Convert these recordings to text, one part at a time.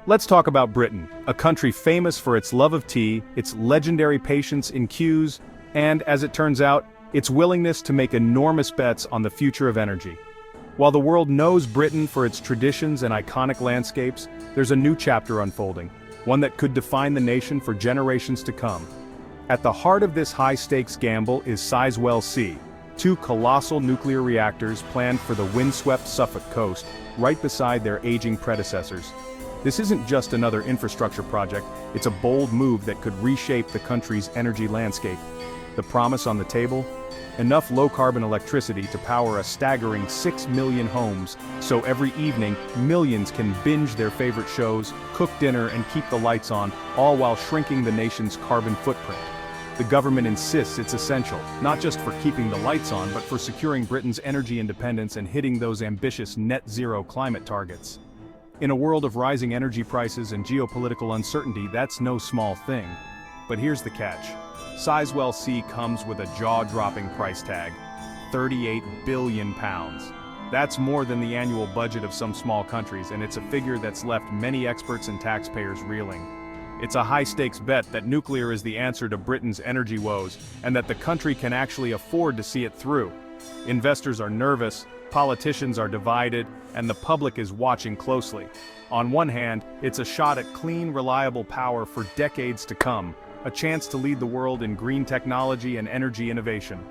Let's talk about Britain, a country famous for its love of tea, its legendary patience in queues, and, as it turns out, its willingness to make enormous bets on the future of energy. While the world knows Britain for its traditions and iconic landscapes, there's a new chapter unfolding, one that could define the nation for generations to come. At the heart of this high-stakes gamble is Sizewell C, two colossal nuclear reactors planned for the windswept Suffolk coast, right beside their aging predecessors. This isn't just another infrastructure project, it's a bold move that could reshape the country's energy landscape. The promise on the table? Enough low-carbon electricity to power a staggering 6 million homes, so every evening, millions can binge their favorite shows, cook dinner and keep the lights on, all while shrinking the nation's carbon footprint. The government insists it's essential, not just for keeping the lights on, but for securing Britain's energy independence and hitting those ambitious net-zero climate targets. In a world of rising energy prices and geopolitical uncertainty, that's no small thing. But here's the catch. Sizewell C comes with a jaw-dropping price tag: £38 billion. That's more than the annual budget of some small countries, and it's a figure that's left many experts and taxpayers reeling. It's a high-stakes bet that nuclear is the answer to Britain's energy woes, and that the country can actually afford to see it through. Investors are nervous, politicians are divided, and the public is watching closely. On one hand, it's a shot at clean, reliable power for decades to come, a chance to lead the world in green technology and energy innovation.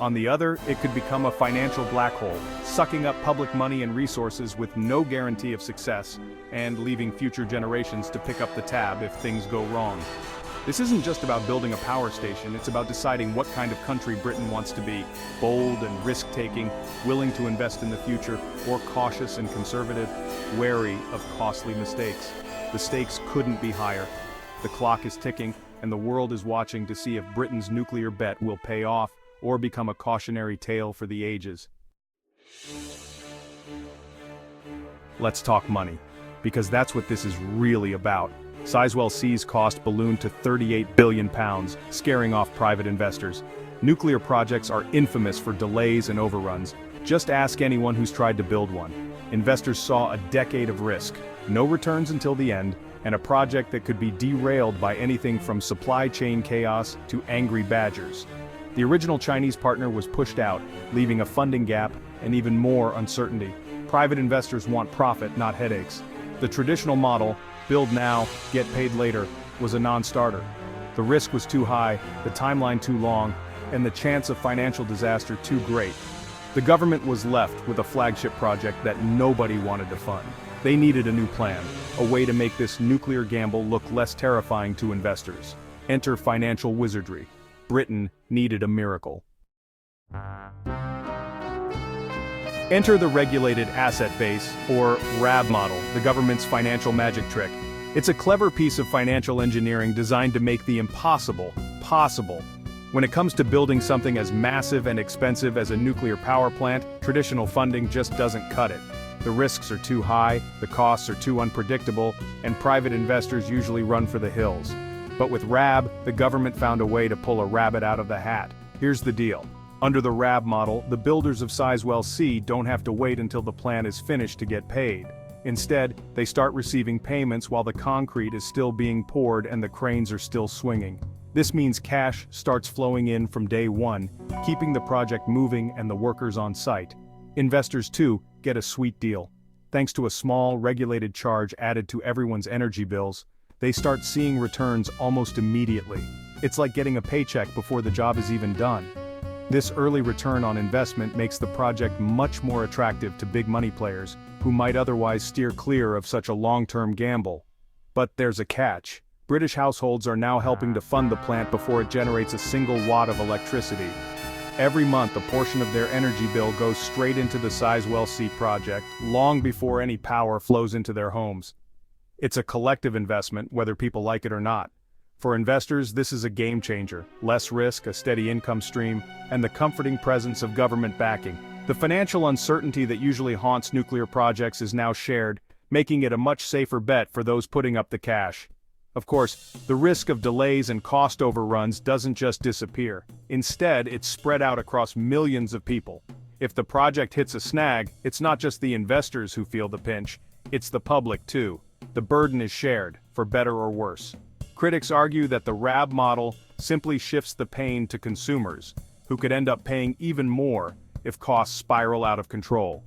On the other, it could become a financial black hole, sucking up public money and resources with no guarantee of success, and leaving future generations to pick up the tab if things go wrong. This isn't just about building a power station, it's about deciding what kind of country Britain wants to be: bold and risk-taking, willing to invest in the future, or cautious and conservative, wary of costly mistakes. The stakes couldn't be higher. The clock is ticking, and the world is watching to see if Britain's nuclear bet will pay off or become a cautionary tale for the ages. Let's talk money, because that's what this is really about. Sizewell C's cost ballooned to £38 billion, scaring off private investors. Nuclear projects are infamous for delays and overruns. Just ask anyone who's tried to build one. Investors saw a decade of risk, no returns until the end, and a project that could be derailed by anything from supply chain chaos to angry badgers. The original Chinese partner was pushed out, leaving a funding gap and even more uncertainty. Private investors want profit, not headaches. The traditional model, build now, get paid later, was a non-starter. The risk was too high, the timeline too long, and the chance of financial disaster too great. The government was left with a flagship project that nobody wanted to fund. They needed a new plan, a way to make this nuclear gamble look less terrifying to investors. Enter financial wizardry. Britain needed a miracle. Enter the regulated asset base, or RAB model, the government's financial magic trick. It's a clever piece of financial engineering designed to make the impossible possible. When it comes to building something as massive and expensive as a nuclear power plant, traditional funding just doesn't cut it. The risks are too high, the costs are too unpredictable, and private investors usually run for the hills. But with RAB, the government found a way to pull a rabbit out of the hat. Here's the deal. Under the RAB model, the builders of Sizewell C don't have to wait until the plan is finished to get paid. Instead, they start receiving payments while the concrete is still being poured and the cranes are still swinging. This means cash starts flowing in from day one, keeping the project moving and the workers on site. Investors, too, get a sweet deal. Thanks to a small, regulated charge added to everyone's energy bills, they start seeing returns almost immediately. It's like getting a paycheck before the job is even done. This early return on investment makes the project much more attractive to big money players, who might otherwise steer clear of such a long-term gamble. But there's a catch. British households are now helping to fund the plant before it generates a single watt of electricity. Every month, a portion of their energy bill goes straight into the Sizewell C project, long before any power flows into their homes. It's a collective investment, whether people like it or not. For investors, this is a game changer: less risk, a steady income stream, and the comforting presence of government backing. The financial uncertainty that usually haunts nuclear projects is now shared, making it a much safer bet for those putting up the cash. Of course, the risk of delays and cost overruns doesn't just disappear. Instead, it's spread out across millions of people. If the project hits a snag, it's not just the investors who feel the pinch, it's the public too. The burden is shared, for better or worse. Critics argue that the RAB model simply shifts the pain to consumers, who could end up paying even more if costs spiral out of control.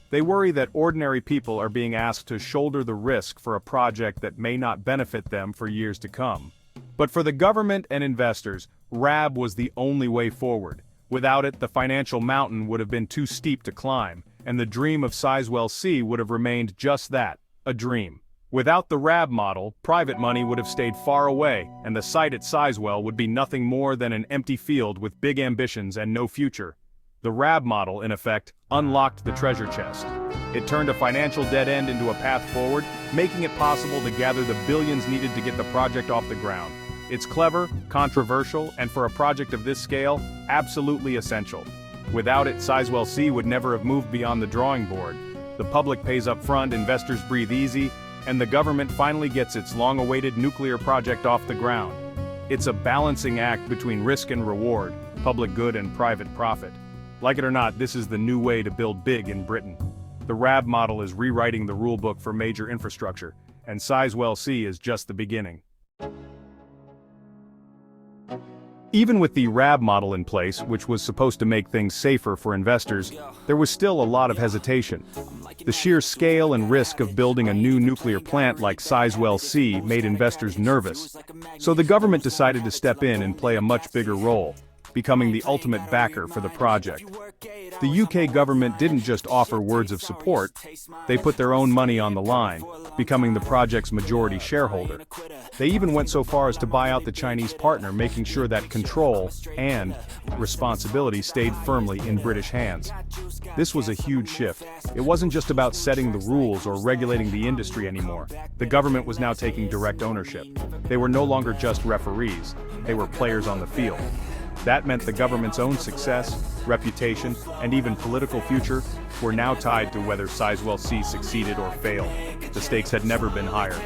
They worry that ordinary people are being asked to shoulder the risk for a project that may not benefit them for years to come. But for the government and investors, RAB was the only way forward. Without it, the financial mountain would have been too steep to climb, and the dream of Sizewell C would have remained just that, a dream. Without the RAB model, private money would have stayed far away, and the site at Sizewell would be nothing more than an empty field with big ambitions and no future. The RAB model, in effect, unlocked the treasure chest. It turned a financial dead end into a path forward, making it possible to gather the billions needed to get the project off the ground. It's clever, controversial, and for a project of this scale, absolutely essential. Without it, Sizewell C would never have moved beyond the drawing board. The public pays up front, investors breathe easy, and the government finally gets its long-awaited nuclear project off the ground. It's a balancing act between risk and reward, public good and private profit. Like it or not, this is the new way to build big in Britain. The RAB model is rewriting the rulebook for major infrastructure, and Sizewell C is just the beginning. Even with the RAB model in place, which was supposed to make things safer for investors, there was still a lot of hesitation. The sheer scale and risk of building a new nuclear plant like Sizewell C made investors nervous. So the government decided to step in and play a much bigger role, becoming the ultimate backer for the project. The UK government didn't just offer words of support, they put their own money on the line, becoming the project's majority shareholder. They even went so far as to buy out the Chinese partner, making sure that control and responsibility stayed firmly in British hands. This was a huge shift. It wasn't just about setting the rules or regulating the industry anymore. The government was now taking direct ownership. They were no longer just referees, they were players on the field. That meant the government's own success, reputation, and even political future were now tied to whether Sizewell C succeeded or failed. The stakes had never been higher.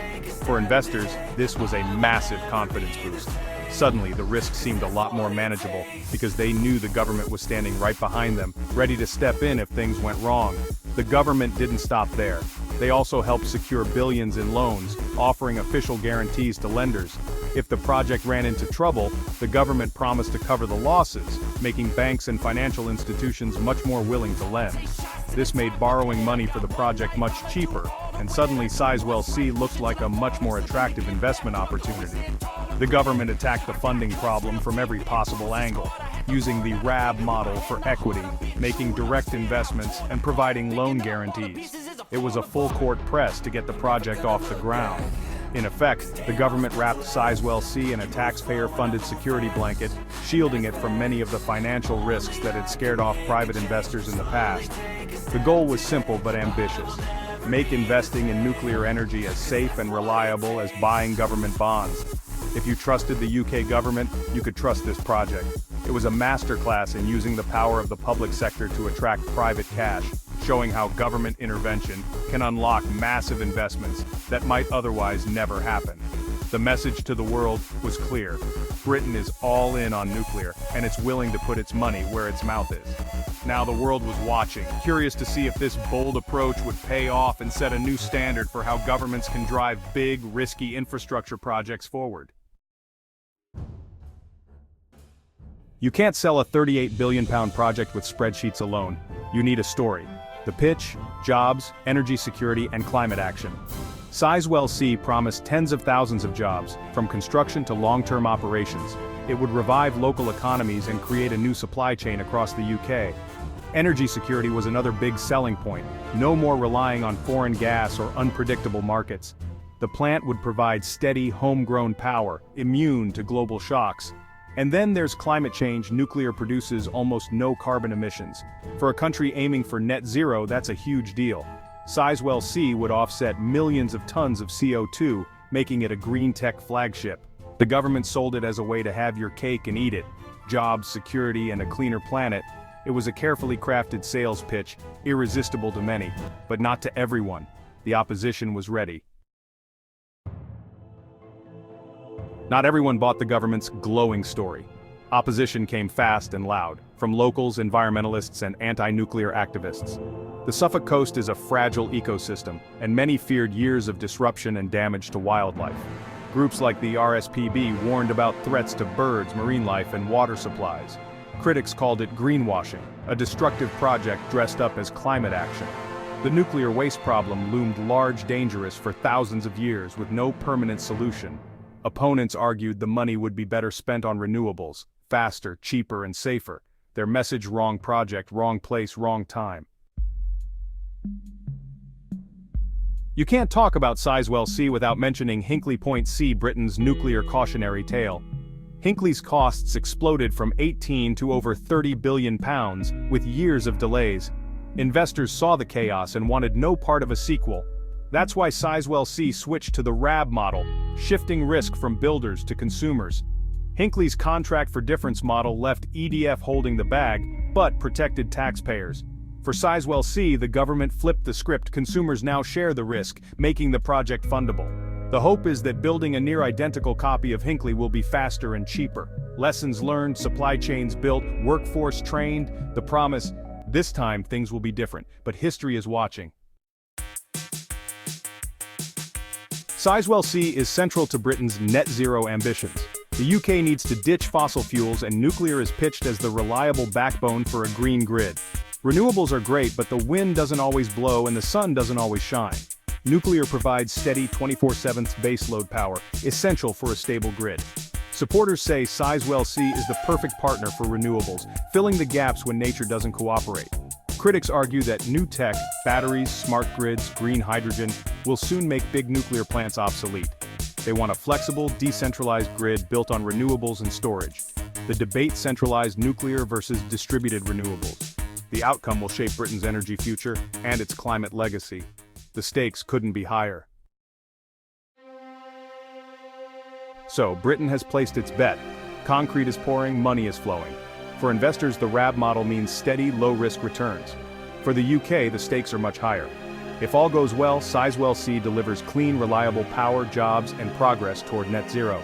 For investors, this was a massive confidence boost. Suddenly, the risk seemed a lot more manageable because they knew the government was standing right behind them, ready to step in if things went wrong. The government didn't stop there. They also helped secure billions in loans, offering official guarantees to lenders. If the project ran into trouble, the government promised to cover the losses, making banks and financial institutions much more willing to lend. This made borrowing money for the project much cheaper, and suddenly Sizewell C looked like a much more attractive investment opportunity. The government attacked the funding problem from every possible angle, using the RAB model for equity, making direct investments, and providing loan guarantees. It was a full-court press to get the project off the ground. In effect, the government wrapped Sizewell C in a taxpayer-funded security blanket, shielding it from many of the financial risks that had scared off private investors in the past. The goal was simple but ambitious. Make investing in nuclear energy as safe and reliable as buying government bonds. If you trusted the UK government, you could trust this project. It was a masterclass in using the power of the public sector to attract private cash, showing how government intervention can unlock massive investments that might otherwise never happen. The message to the world was clear. Britain is all in on nuclear, and it's willing to put its money where its mouth is. Now the world was watching, curious to see if this bold approach would pay off and set a new standard for how governments can drive big, risky infrastructure projects forward. You can't sell a £38 billion project with spreadsheets alone. You need a story. The pitch, jobs, energy security, and climate action. Sizewell C promised tens of thousands of jobs, from construction to long-term operations. It would revive local economies and create a new supply chain across the UK. Energy security was another big selling point. No more relying on foreign gas or unpredictable markets. The plant would provide steady, homegrown power, immune to global shocks. And then there's climate change. Nuclear produces almost no carbon emissions. For a country aiming for net zero, that's a huge deal. Sizewell C would offset millions of tons of CO2, making it a green tech flagship. The government sold it as a way to have your cake and eat it. Jobs, security, and a cleaner planet. It was a carefully crafted sales pitch, irresistible to many, but not to everyone. The opposition was ready. Not everyone bought the government's glowing story. Opposition came fast and loud, from locals, environmentalists, and anti-nuclear activists. The Suffolk coast is a fragile ecosystem, and many feared years of disruption and damage to wildlife. Groups like the RSPB warned about threats to birds, marine life, and water supplies. Critics called it greenwashing, a destructive project dressed up as climate action. The nuclear waste problem loomed large, dangerous for thousands of years with no permanent solution. Opponents argued the money would be better spent on renewables, faster, cheaper, and safer. Their message: wrong project, wrong place, wrong time. You can't talk about Sizewell C without mentioning Hinkley Point C, Britain's nuclear cautionary tale. Hinkley's costs exploded from 18 to over £30 billion, with years of delays. Investors saw the chaos and wanted no part of a sequel. That's why Sizewell C switched to the RAB model, shifting risk from builders to consumers. Hinkley's contract for difference model left EDF holding the bag, but protected taxpayers. For Sizewell C, the government flipped the script. Consumers now share the risk, making the project fundable. The hope is that building a near-identical copy of Hinkley will be faster and cheaper. Lessons learned, supply chains built, workforce trained. The promise: this time things will be different, but history is watching. Sizewell C is central to Britain's net zero ambitions. The UK needs to ditch fossil fuels, and nuclear is pitched as the reliable backbone for a green grid. Renewables are great, but the wind doesn't always blow and the sun doesn't always shine. Nuclear provides steady 24/7 baseload power, essential for a stable grid. Supporters say Sizewell C is the perfect partner for renewables, filling the gaps when nature doesn't cooperate. Critics argue that new tech, batteries, smart grids, green hydrogen, will soon make big nuclear plants obsolete. They want a flexible, decentralized grid built on renewables and storage. The debate: centralized nuclear versus distributed renewables. The outcome will shape Britain's energy future and its climate legacy. The stakes couldn't be higher. So, Britain has placed its bet. Concrete is pouring, money is flowing. For investors, the RAB model means steady, low-risk returns. For the UK, the stakes are much higher. If all goes well, Sizewell C delivers clean, reliable power, jobs, and progress toward net zero.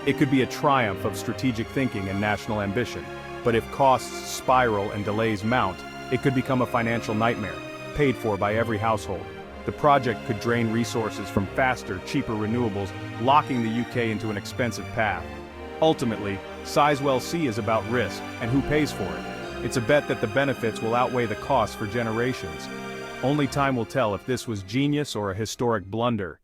It could be a triumph of strategic thinking and national ambition. But if costs spiral and delays mount, it could become a financial nightmare, paid for by every household. The project could drain resources from faster, cheaper renewables, locking the UK into an expensive path. Ultimately, Sizewell C is about risk and who pays for it. It's a bet that the benefits will outweigh the costs for generations. Only time will tell if this was genius or a historic blunder.